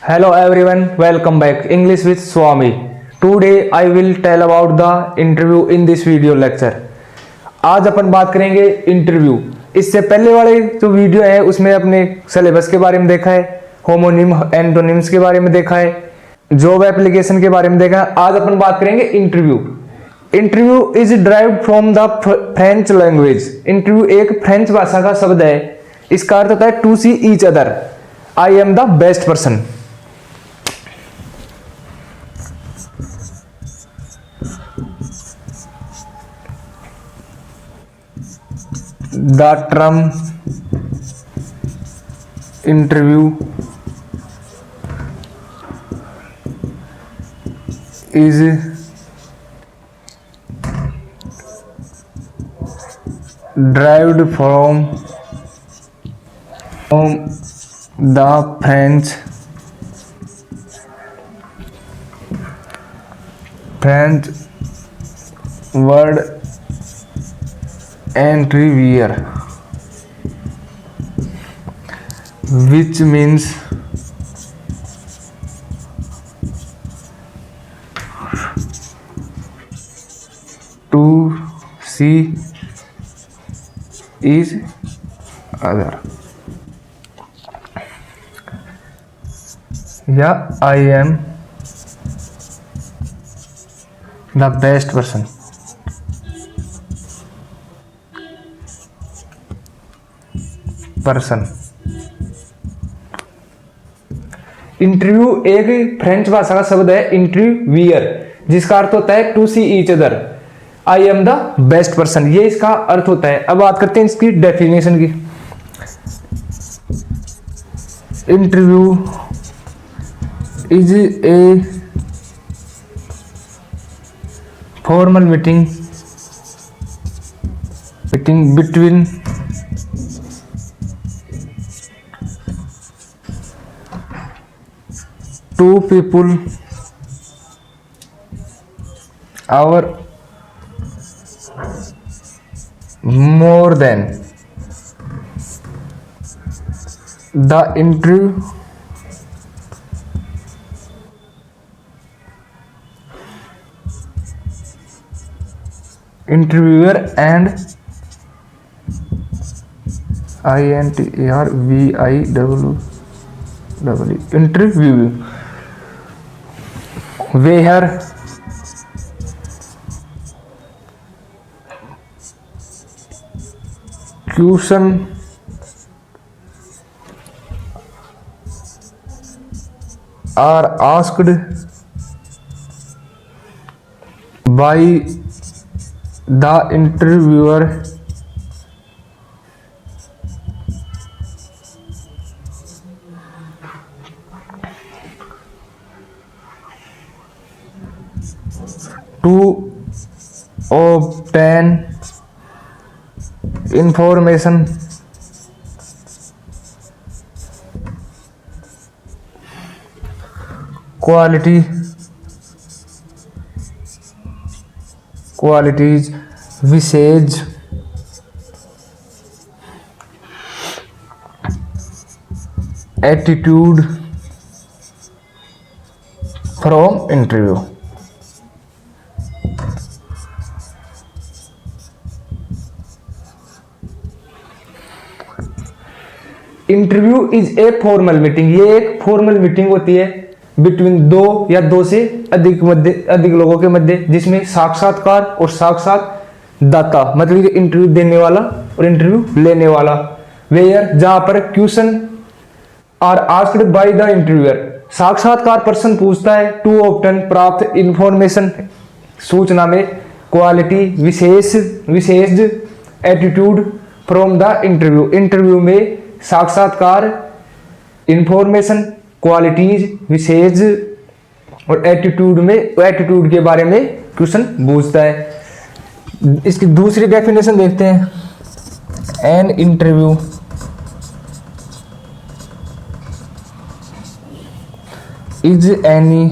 Hello everyone, welcome back. English with Swami. Today I will tell about the interview in this video lecture. आज अपन बात करेंगे interview. इससे पहले वाले जो वीडियो है उसमें अपने सिलेबस के बारे में देखा है, होमोनिम एंटोनिम्स के बारे में देखा है, जॉब एप्लीकेशन के बारे में देखा है। आज अपन बात करेंगे interview. Interview is derived from the French language. Interview एक फ्रेंच भाषा का शब्द है। इसका अर्थ होता है to see each other, I am the best person. The term interview is derived from the French word interviewer, which means to see each other, या I am the best person। Interview एक French भाषा का शब्द है interviewer, जिसका अर्थ होता है to see each other, I am the best person. ये इसका अर्थ होता है। अब बात करते हैं इसकी डेफिनेशन की। Interview is a formal meeting between two people or more than the interviewer and interview where questions are asked by the interviewer to obtain information qualities विशेष attitude from interview. Interview is a formal meeting. ये एक formal meeting होती है between दो या दो से अधिक लोगों के मध्य, जिसमें साक्षात्कार और साक्षात्दाता मतलब इंटरव्यू देने वाला और इंटरव्यू लेने वाला, वेयर जहां पर question are asked by the interviewer, साक्षात्कार पर्सन पूछता है, टू ऑब्टेन प्राप्त इंफॉर्मेशन सूचना में, क्वालिटी विशेष attitude from the interview, interview में साक्षात्कार इंफॉर्मेशन क्वालिटीज विशेष और एटीट्यूड के बारे में क्वेश्चन पूछता है। इसकी दूसरी डेफिनेशन देखते हैं। An interview is any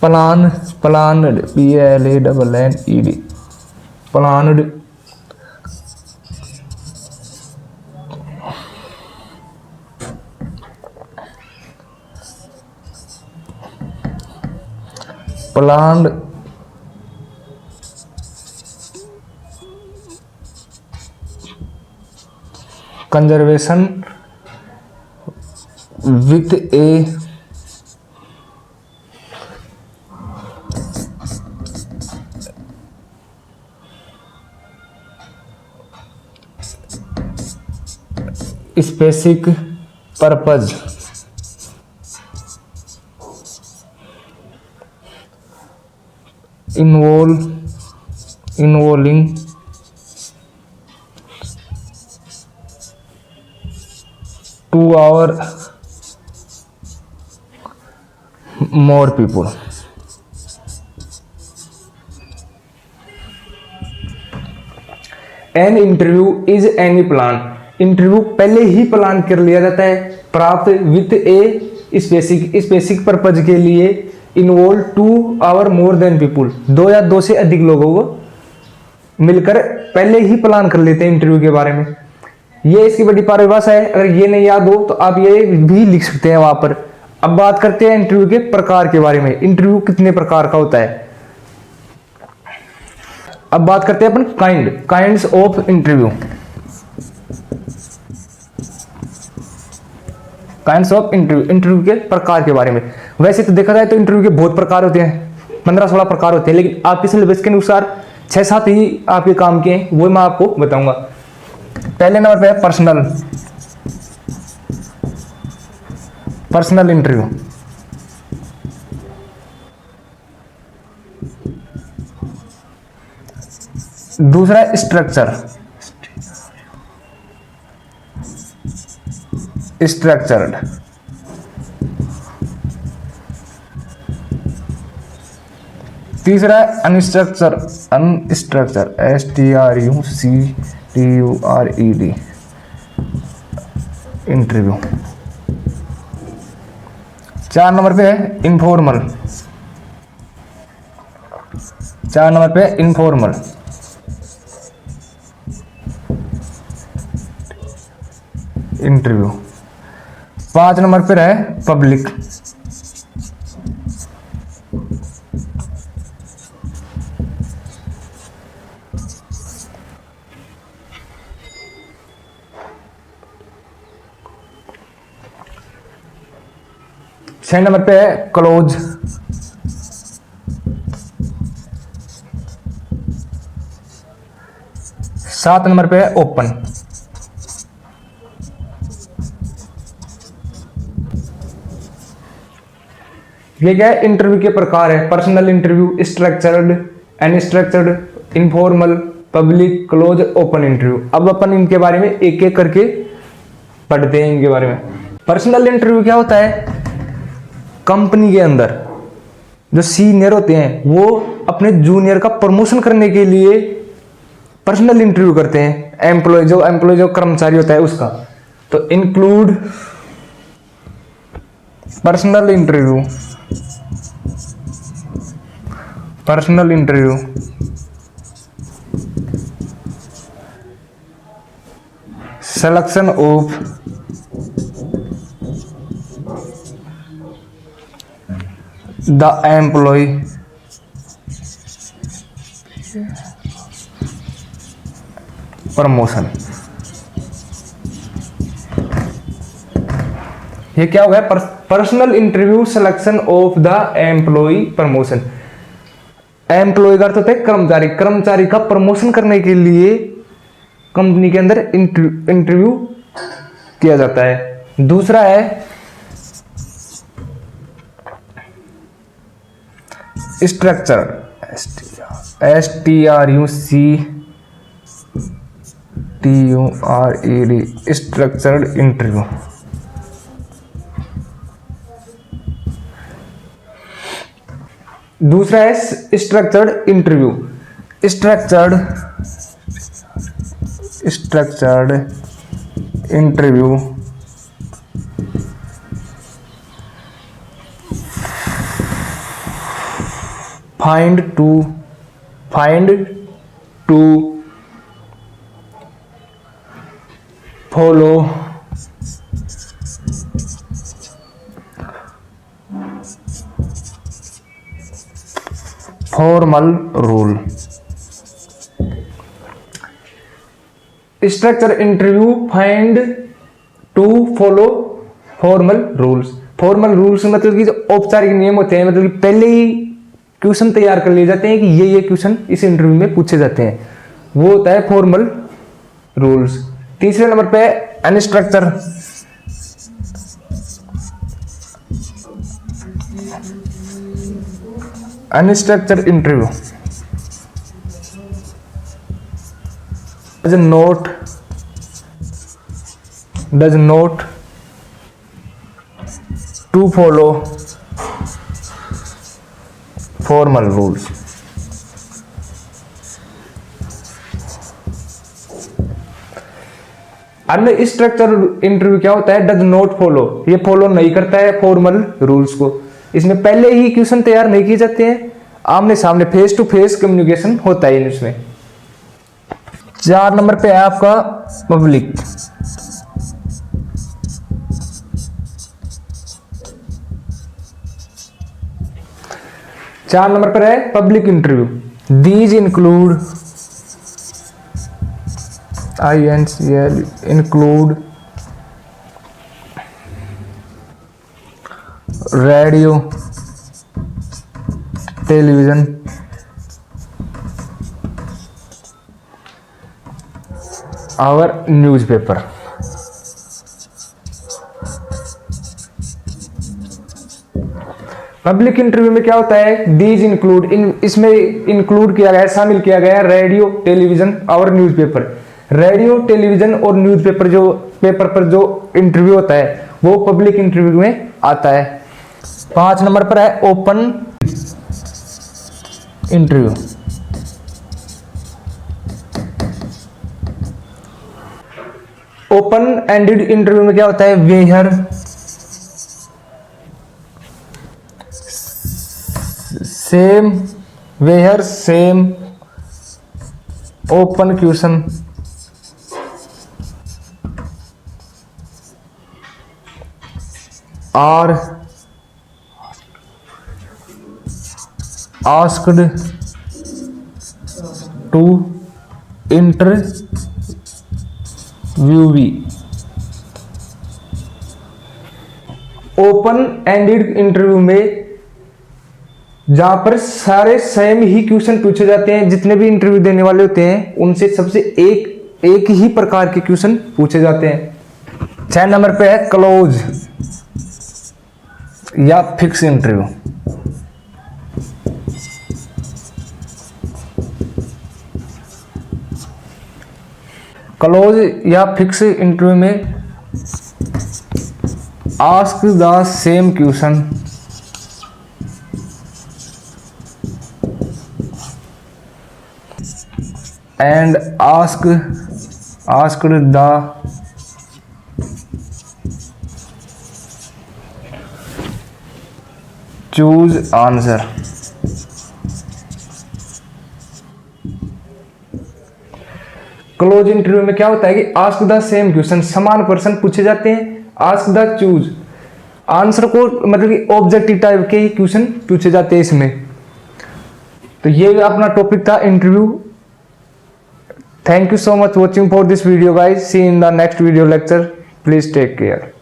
planned PLANNED planned planned conservation with a specific purpose involving two or more people. An interview is any plan. Interview पहले ही प्लान कर लिया जाता है प्राप्त विथ ए स्पेसिफिक पर्पज के लिए इन्वॉल्व 2 और मोर देन पीपुल, 2 या 2 से अधिक लोगों को मिलकर पहले ही प्लान कर लेते हैं इंटरव्यू के बारे में। ये इसकी बड़ी परिभाषा है, अगर ये नहीं याद हो तो आप ये भी लिख सकते हैं वहां पर। अब बात करते हैं इंटरव्यू के प्रकार के बारे में, इंटरव्यू कितने प्रकार का होता है। अब बात करते हैं अपन kinds of interview. Kinds of interview के प्रकार के बारे में। वैसे तो देखा जाए तो इंटरव्यू के बहुत प्रकार होते हैं, 15-16 प्रकार होते हैं, लेकिन आपके सिलेबस के अनुसार 6-7 ही आपके काम के हैं, वो मैं आपको बताऊंगा। पहले नंबर पे है पर्सनल इंटरव्यू। दूसरा है स्ट्रक्चर्ड। तीसरा है अनस्ट्रक्चर्ड STRUCTURED इंटरव्यू। 4 नंबर पे है इनफॉर्मल। इंटरव्यू। 5 नंबर पर है पब्लिक। 6 नंबर पे है क्लोज। 7 नंबर पे है ओपन। ये क्या है, इंटरव्यू के प्रकार है। Personal interview, structured, unstructured, informal, public, close, open interview. अब अपन इनके बारे में एक एक करके पढ़ते हैं इनके बारे में। पर्सनल इंटरव्यू क्या होता है, कंपनी के अंदर जो सीनियर होते हैं वो अपने जूनियर का प्रमोशन करने के लिए पर्सनल इंटरव्यू करते हैं। एम्प्लॉय जो कर्मचारी होता है उसका, तो include personal interview selection of the employ promotion. ये क्या हो गया, personal interview selection of the employ promotion. Employ का अर्थ होता है कर्मचारी का प्रमोशन करने के लिए कंपनी के अंदर इंटरव्यू किया जाता है। दूसरा है स्ट्रक्चर, STRUCTURED स्ट्रक्चर्ड इंटरव्यू। दूसरा है structured interview. Structured interview find to follow formal rule. Structure interview find to follow formal rules. Formal rules मतलब कि जो औपचारिक नियम होते हैं, मतलब कि पहले ही क्वेश्चन तैयार कर लिए जाते हैं कि ये क्वेश्चन इस इंटरव्यू में पूछे जाते हैं, वो होता है फॉर्मल रूल्स। तीसरे नंबर पे unstructured. Unstructured interview does not to follow formal rules। Unstructured interview क्या होता है? डज नॉट फॉलो, ये फॉलो नहीं करता है फॉर्मल रूल्स को। इसमें पहले ही क्वेश्चन तैयार नहीं किए जाते हैं, आमने सामने फेस टू फेस कम्युनिकेशन होता है इसमें। 4 नंबर पे है आपका पब्लिक। चार नंबर पर है public interview. These include INCL include radio, television, और न्यूज़पेपर। पब्लिक इंटरव्यू में क्या होता है? दीज इंक्लूड, इसमें इंक्लूड किया गया है, शामिल किया गया है रेडियो, टेलीविजन और न्यूज़पेपर। रेडियो, टेलीविजन और न्यूज़पेपर जो पेपर पर जो इंटरव्यू होता है वो पब्लिक इंटरव्यू में आता है। 5 नंबर पर है open interview. Open ended interview में क्या होता है? Where same open question are asked to interviewee. Open ended interview में जहां पर सारे सेम ही क्वेश्चन पूछे जाते हैं, जितने भी इंटरव्यू देने वाले होते हैं उनसे सबसे एक ही प्रकार के क्वेश्चन पूछे जाते हैं। 6 नंबर पे है क्लोज या फिक्स इंटरव्यू। क्लोज या फिक्स इंटरव्यू में ask the same question and asked the choose answer। Close interview में क्या होता है कि आस्क द सेम क्वेश्चन, समान प्रश्न पूछे जाते हैं। आस्क द चूज आंसर को मतलब कि ऑब्जेक्टिव टाइप के ही क्वेश्चन पूछे जाते हैं इसमें। तो ये अपना टॉपिक था interview. Thank you so much watching for this video guys. See you in the next video lecture. Please take care.